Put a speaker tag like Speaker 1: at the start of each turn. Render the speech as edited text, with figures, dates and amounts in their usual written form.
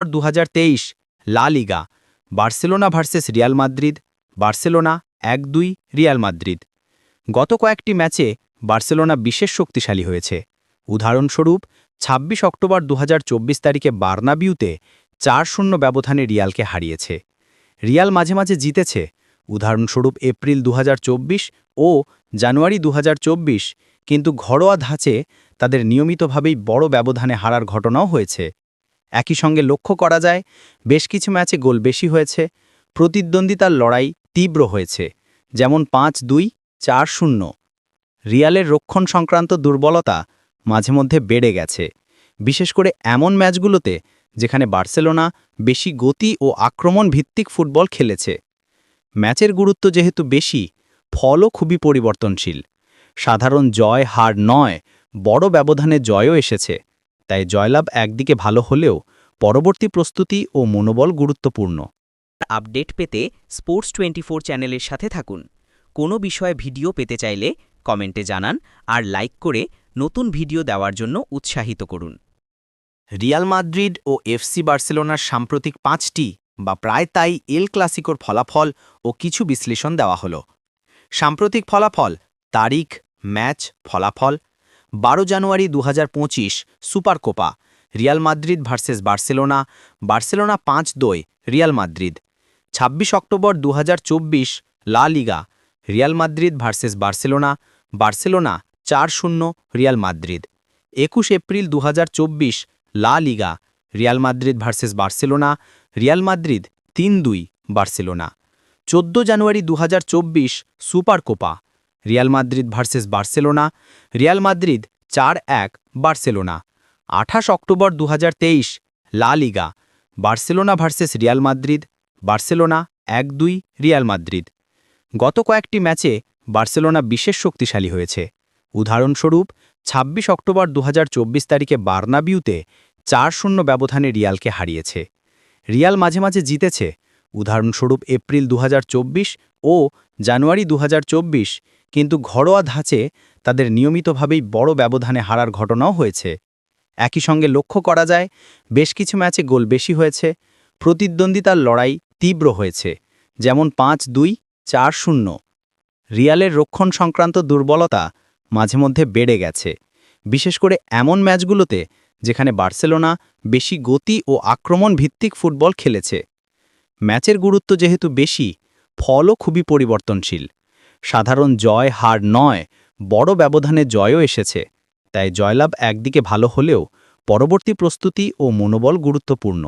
Speaker 1: 2023 La Liga, Barcelona versus Real Madrid, Barcelona 1-2 Real Madrid. গত কয়েকটি ম্যাচে বার্সেলোনা বিশেষ শক্তিশালী হয়েছে। উদাহরণস্বরূপ 26 অক্টোবর 2024 তারিখে বার্নাবিউতে 4-0 ব্যবধানে রিয়ালকে হারিয়েছে। রিয়াল মাঝে মাঝে জিতেছে, উদাহরণস্বরূপ এপ্রিল 2024 ও জানুয়ারি 2024, কিন্তু ঘরোয়া ধাঁচে তাদের নিয়মিতভাবেই বড় ব্যবধানে হারার ঘটনাও হয়েছে। একই সঙ্গে লক্ষ্য করা যায়, বেশ কিছু ম্যাচে গোল বেশি হয়েছে, প্রতিদ্বন্দ্বিতার লড়াই তীব্র হয়েছে, যেমন 5-2, 4-0। রিয়ালের রক্ষণ সংক্রান্ত দুর্বলতা মাঝে মধ্যে বেড়ে গেছে, বিশেষ করে এমন ম্যাচগুলোতে যেখানে বার্সেলোনা বেশি গতি ও আক্রমণ ভিত্তিক ফুটবল খেলেছে। ম্যাচের গুরুত্ব যেহেতু বেশি, ফলও খুবই পরিবর্তনশীল। সাধারণ জয় হার নয়, বড় ব্যবধানে জয়ও এসেছে। তাই জয়লাভ একদিকে ভালো হলেও পরবর্তী প্রস্তুতি ও মনোবল গুরুত্বপূর্ণ।
Speaker 2: আপডেট পেতে স্পোর্টস 24 চ্যানেলের সাথে থাকুন। কোনো বিষয়ে ভিডিও পেতে চাইলে কমেন্টে জানান আর লাইক করে নতুন ভিডিও দেওয়ার জন্য উৎসাহিত করুন।
Speaker 1: রিয়াল মাদ্রিদ ও এফসি বার্সেলোনার সাম্প্রতিক 5টি বা প্রায় তাই এল ক্লাসিকোর ফলাফল ও কিছু বিশ্লেষণ দেওয়া হলো। সাম্প্রতিক ফলাফল, তারিখ, ম্যাচ ফলাফল: 12 January 2025 super Copa, Real Madrid versus Barcelona, Barcelona 5-2 Real Madrid. 26 October 2024 La Liga, Real Madrid versus Barcelona, Barcelona 4-0 Real Madrid. 21 April 2024 La Liga, Real Madrid versus Barcelona, Real Madrid 3-2 Barcelona. 14 January 2024 super Copa, Real Madrid versus Barcelona, Real Madrid 4-1 Barcelona. 28 October 2023 La Liga, Barcelona versus Real Madrid, Barcelona 1-2 Real Madrid. গত কয়েকটি ম্যাচে Barcelona বিশেষ শক্তিশালী হয়েছে। উদাহরণস্বরূপ 26 October 2024 তারিখে বার্নাবিউতে 4-0 ব্যবধানে রিয়ালকে হারিয়েছে। রিয়াল মাঝে মাঝে জিতেছে, উদাহরণস্বরূপ এপ্রিল 2024 ও জানুয়ারি 2024, কিন্তু ঘরোয়া ধাঁচে তাদের নিয়মিতভাবেই বড় ব্যবধানে হারার ঘটনাও হয়েছে। একই সঙ্গে লক্ষ্য করা যায়, বেশ কিছু ম্যাচে গোল বেশি হয়েছে, প্রতিদ্বন্দ্বিতার লড়াই তীব্র হয়েছে, যেমন 5-2, 4-0। রিয়ালের রক্ষণ সংক্রান্ত দুর্বলতা মাঝে মধ্যে বেড়ে গেছে, বিশেষ করে এমন ম্যাচগুলোতে যেখানে বার্সেলোনা বেশি গতি ও আক্রমণ ভিত্তিক ফুটবল খেলেছে। ম্যাচের গুরুত্ব যেহেতু বেশি, ফলও খুবই পরিবর্তনশীল। সাধারণ জয় হার নয়, বড় ব্যবধানে জয়ও এসেছে। তাই জয়লাভ একদিকে ভালো হলেও পরবর্তী প্রস্তুতি ও মনোবল গুরুত্বপূর্ণ।